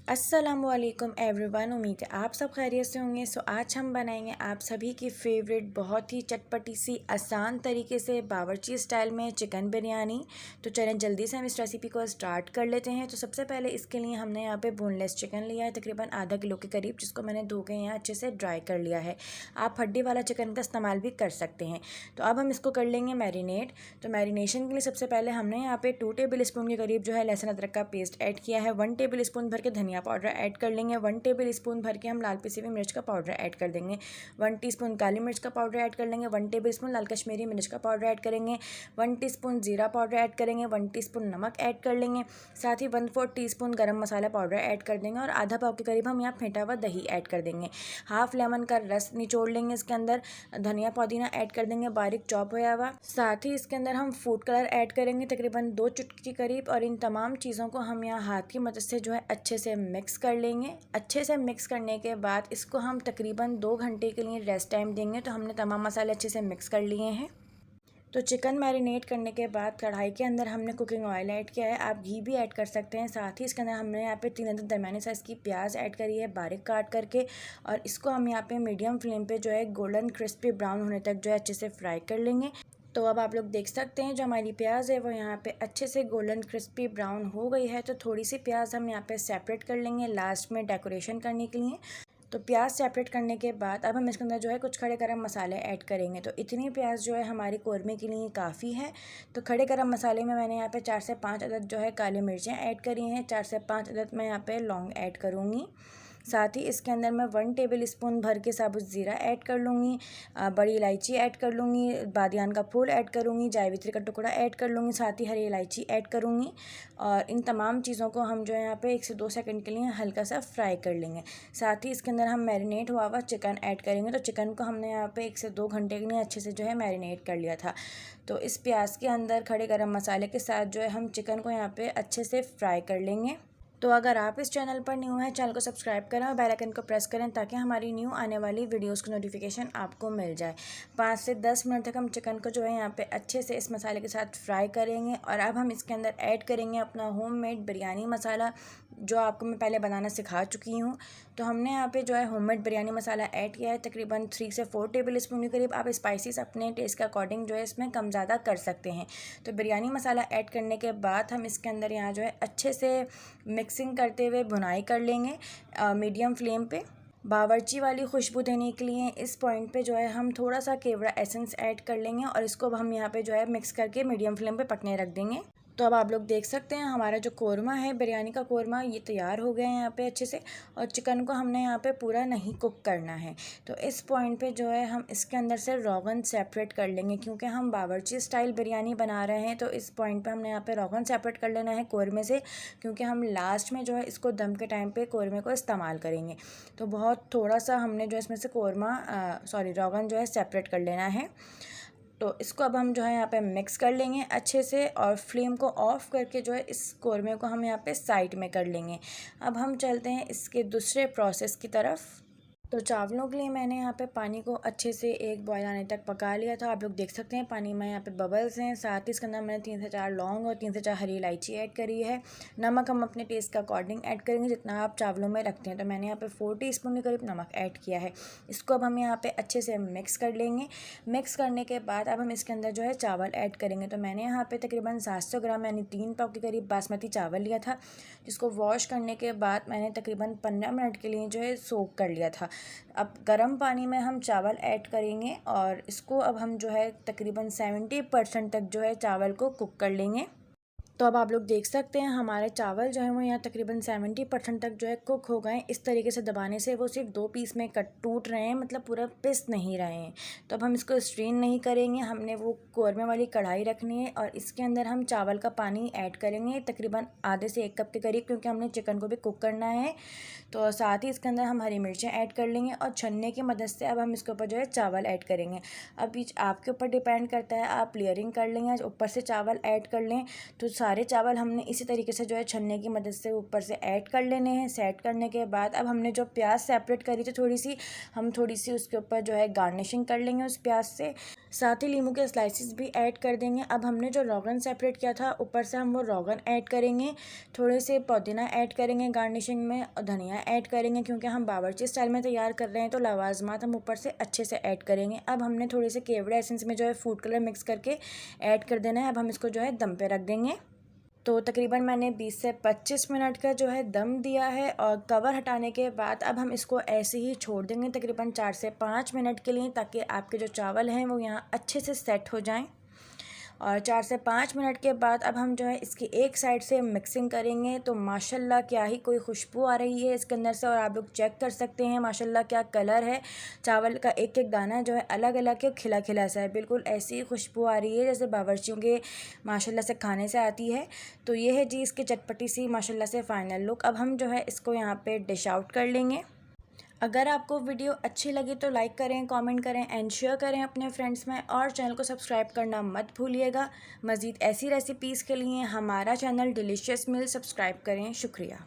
अस्सलामुअलैकुम एवरीवन। उम्मीद है आप सब खैरियत से होंगे। आज हम बनाएंगे आप सभी की फेवरेट बहुत ही चटपटी सी आसान तरीके से बावर्ची स्टाइल में चिकन बिरयानी। तो चलें जल्दी से हम इस रेसिपी को स्टार्ट कर लेते हैं। तो सबसे पहले इसके लिए हमने यहाँ पे बोनलेस चिकन लिया है, तकरीबन आधा किलो के करीब, जिसको मैंने धो के यहाँ अच्छे से ड्राई कर लिया है। आप हड्डी वाला चिकन का इस्तेमाल भी कर सकते हैं। तो अब हम इसको कर लेंगे मैरिनेट। तो मैरिनेशन के लिए सबसे पहले हमने यहाँ पे 2 टेबल स्पून के करीब जो है लहसुन अदरक का पेस्ट ऐड किया है। 1 टेबल स्पून भर के धनिया पाउडर ऐड कर लेंगे। 1 टेबल स्पून भर के हम लाल पिसी हुई मिर्च का पाउडर ऐड कर देंगे। 1 टीस्पून काली मिर्च का पाउडर ऐड कर लेंगे। 1 टेबल स्पून लाल कश्मीरी मिर्च का पाउडर ऐड करेंगे। 1 टीस्पून जीरा पाउडर ऐड करेंगे। 1 टीस्पून नमक ऐड कर लेंगे। साथ ही 1/4 टीस्पून गरम मसाला पाउडर ऐड कर देंगे और आधा पाव के करीब हम यहाँ फेंटा हुआ दही ऐड कर देंगे। हाफ लेमन का रस निचोड़ लेंगे। इसके अंदर धनिया पुदीना ऐड कर देंगे बारीक चॉप होया हुआ। साथ ही इसके अंदर हम फूड कलर ऐड करेंगे तकरीबन 2 चुटकी के करीब। और इन तमाम चीज़ों को हम यहाँ हाथ की मदद से जो है अच्छे से मिक्स कर लेंगे। अच्छे से मिक्स करने के बाद इसको हम तकरीबन 2 घंटे के लिए रेस्ट टाइम देंगे। तो हमने तमाम मसाले अच्छे से मिक्स कर लिए हैं। तो चिकन मैरिनेट करने के बाद कढ़ाई के अंदर हमने कुकिंग ऑयल ऐड किया है। आप घी भी ऐड कर सकते हैं। साथ ही इसके अंदर हमने यहाँ पे 3 अदद दरमियानी साइज़ की प्याज ऐड करी है बारीक काट करके। और इसको हम यहाँ पे मीडियम फ्लेम पे जो है गोल्डन क्रिस्पी ब्राउन होने तक जो है अच्छे से फ्राई कर लेंगे। तो अब आप लोग देख सकते हैं जो हमारी प्याज है वो यहाँ पे अच्छे से गोल्डन क्रिस्पी ब्राउन हो गई है। तो थोड़ी सी प्याज हम यहाँ पे सेपरेट कर लेंगे लास्ट में डेकोरेशन करने के लिए। तो प्याज सेपरेट करने के बाद अब हम इसके अंदर जो है कुछ खड़े गरम मसाले ऐड करेंगे। तो इतनी प्याज जो है हमारी कौरमे के लिए काफ़ी है। तो खड़े गरम मसाले में मैंने यहाँ पे 4 से 5 अदद जो है काली मिर्चें ऐड करी हैं। 4 से 5 अदद मैं यहाँ पे लौंग ऐड करूँगी। साथ ही इसके अंदर मैं 1 टेबल स्पून भर के साबुत ज़ीरा ऐड कर लूँगी। बड़ी इलायची ऐड कर लूँगी। बादियान का फूल ऐड करूँगी। जावित्री का टुकड़ा ऐड कर लूँगी। साथ ही हरी इलायची ऐड करूँगी। और इन तमाम चीज़ों को हम जो है यहाँ पे 1 से 2 सेकंड के लिए हल्का सा फ्राई कर लेंगे। साथ ही इसके अंदर हम मैरिनेट हुआ हुआ चिकन ऐड करेंगे। तो चिकन को हमने यहाँ पे 1 से 2 घंटे के लिए अच्छे से जो है मैरिनेट कर लिया था। तो इस प्याज के अंदर खड़े गरम मसाले के साथ जो है हम चिकन को यहाँ पे अच्छे से फ्राई कर लेंगे। तो अगर आप इस चैनल पर न्यू हैं, चैनल को सब्सक्राइब करें और बेल आइकन को प्रेस करें ताकि हमारी न्यू आने वाली वीडियोस की नोटिफिकेशन आपको मिल जाए। 5 से 10 मिनट तक हम चिकन को जो है यहाँ पे अच्छे से इस मसाले के साथ फ्राई करेंगे। और अब हम इसके अंदर ऐड करेंगे अपना होममेड बिरयानी मसाला, जो आपको मैं पहले बनाना सिखा चुकी हूँ। तो हमने यहाँ पे जो है होममेड बिरयानी मसाला ऐड किया है तकरीबन 3 से 4 टेबल स्पून के करीब। आप स्पाइसेस अपने टेस्ट के अकॉर्डिंग जो है इसमें कम ज़्यादा कर सकते हैं। तो बिरयानी मसाला ऐड करने के बाद हम इसके अंदर यहाँ जो है अच्छे से मिक्सिंग करते हुए भुनाई कर लेंगे मीडियम फ्लेम पे। बावर्ची वाली खुशबू देने के लिए इस पॉइंट पे जो है हम थोड़ा सा केवड़ा एसेंस ऐड कर लेंगे और इसको अब हम यहाँ पे जो है मिक्स करके मीडियम फ्लेम पे पकने रख देंगे। तो अब आप लोग देख सकते हैं हमारा जो कोरमा है बिरयानी का कोरमा, ये तैयार हो गया है यहाँ पे अच्छे से। और चिकन को हमने यहाँ पे पूरा नहीं कुक करना है। तो इस पॉइंट पे जो है हम इसके अंदर से रोगन सेपरेट कर लेंगे, क्योंकि हम बावर्ची स्टाइल बिरयानी बना रहे हैं। तो इस पॉइंट पे हमने यहाँ पे रोगन सेपरेट कर लेना है कोरमे से, क्योंकि हम लास्ट में जो है इसको दम के टाइम पे कोरमे को इस्तेमाल करेंगे। तो बहुत थोड़ा सा हमने जो इसमें से रोगन जो है सेपरेट कर लेना है। तो इसको अब हम जो है यहाँ पे मिक्स कर लेंगे अच्छे से और फ्लेम को ऑफ करके जो है इस कोरमे को हम यहाँ पे साइड में कर लेंगे। अब हम चलते हैं इसके दूसरे प्रोसेस की तरफ। तो चावलों के लिए मैंने यहाँ पे पानी को अच्छे से एक बॉयल आने तक पका लिया था। आप लोग देख सकते हैं पानी में यहाँ पे बबल्स हैं। साथ ही इसके अंदर मैंने 3 से 4 लौंग और 3 से 4 हरी इलायची ऐड करी है। नमक हम अपने टेस्ट के अकॉर्डिंग ऐड करेंगे जितना आप चावलों में रखते हैं। तो मैंने यहाँ पे 4 टीस्पून के करीब नमक ऐड किया है। इसको अब हम यहाँ पे अच्छे से मिक्स कर लेंगे। मिक्स करने के बाद अब हम इसके अंदर जो है चावल ऐड करेंगे। तो मैंने यहाँ पे तकरीबन 700 ग्राम यानी 3 पाव के करीब बासमती चावल लिया था, जिसको वॉश करने के बाद मैंने तकरीबन 15 मिनट के लिए जो है सोक कर लिया था। अब गर्म पानी में हम चावल ऐड करेंगे और इसको अब हम जो है तकरीबन 70% तक जो है चावल को कुक कर लेंगे। तो अब आप लोग देख सकते हैं हमारे चावल जो है वो यहाँ तकरीबन 70% तक जो है कुक हो गए। इस तरीके से दबाने से वो सिर्फ 2 पीस में टूट रहे हैं, मतलब पूरा पिस नहीं रहे हैं। तो अब हम इसको स्ट्रेन नहीं करेंगे, हमने वो कोरमे वाली कढ़ाई रखनी है और इसके अंदर हम चावल का पानी ऐड करेंगे तकरीबन आधे से 1 कप के करीब, क्योंकि हमने चिकन को भी कुक करना है। तो साथ ही इसके अंदर हम हरी मिर्चें ऐड कर लेंगे और छन्ने की मदद से अब हम इसके ऊपर जो है चावल ऐड करेंगे। अब ये आपके ऊपर डिपेंड करता है, आप लेयरिंग कर लें या ऊपर से चावल ऐड कर लें। तो सारे चावल हमने इसी तरीके से जो है छन्ने की मदद से ऊपर से ऐड कर लेने हैं। सेट करने के बाद अब हमने जो प्याज सेपरेट करी थी थोड़ी सी, हम थोड़ी सी उसके ऊपर जो है गार्निशिंग कर लेंगे उस प्याज से। साथ ही लीमू के स्लाइसिस भी ऐड कर देंगे। अब हमने जो रोगन सेपरेट किया था ऊपर से हम वो रोगन ऐड करेंगे, थोड़े से पुदीना ऐड करेंगे गार्निशिंग में, और धनिया ऐड करेंगे क्योंकि हम बावर्ची स्टाइल में तैयार कर रहे हैं तो लवाजमात हम ऊपर से अच्छे से ऐड करेंगे। अब हमने थोड़े से केवड़ा एसेंस में जो है फूड कलर मिक्स करके ऐड कर देना है। अब हम इसको जो है दम पे रख देंगे। तो तकरीबन मैंने 20 से 25 मिनट का जो है दम दिया है, और कवर हटाने के बाद अब हम इसको ऐसे ही छोड़ देंगे तकरीबन 4 से 5 मिनट के लिए, ताकि आपके जो चावल हैं वो यहाँ अच्छे से सेट हो जाएं। और 4 से 5 मिनट के बाद अब हम जो है इसकी एक साइड से मिक्सिंग करेंगे। तो माशाल्लाह क्या ही कोई खुशबू आ रही है इसके अंदर से, और आप लोग चेक कर सकते हैं माशाल्लाह क्या कलर है। चावल का एक एक दाना जो है अलग अलग है, खिला खिला सा है, बिल्कुल ऐसी ही खुशबू आ रही है जैसे बावर्चियों के माशाल्लाह से खाने से आती है। तो ये है जी इसकी चटपटी सी माशाल्लाह से फ़ाइनल लुक। अब हम जो है इसको यहाँ पे डिश आउट कर लेंगे। अगर आपको वीडियो अच्छी लगी तो लाइक करें, कमेंट करें एंड शेयर करें अपने फ्रेंड्स में, और चैनल को सब्सक्राइब करना मत भूलिएगा। मज़ीद ऐसी रेसिपीज़ के लिए हमारा चैनल डिलीशियस मील सब्सक्राइब करें। शुक्रिया।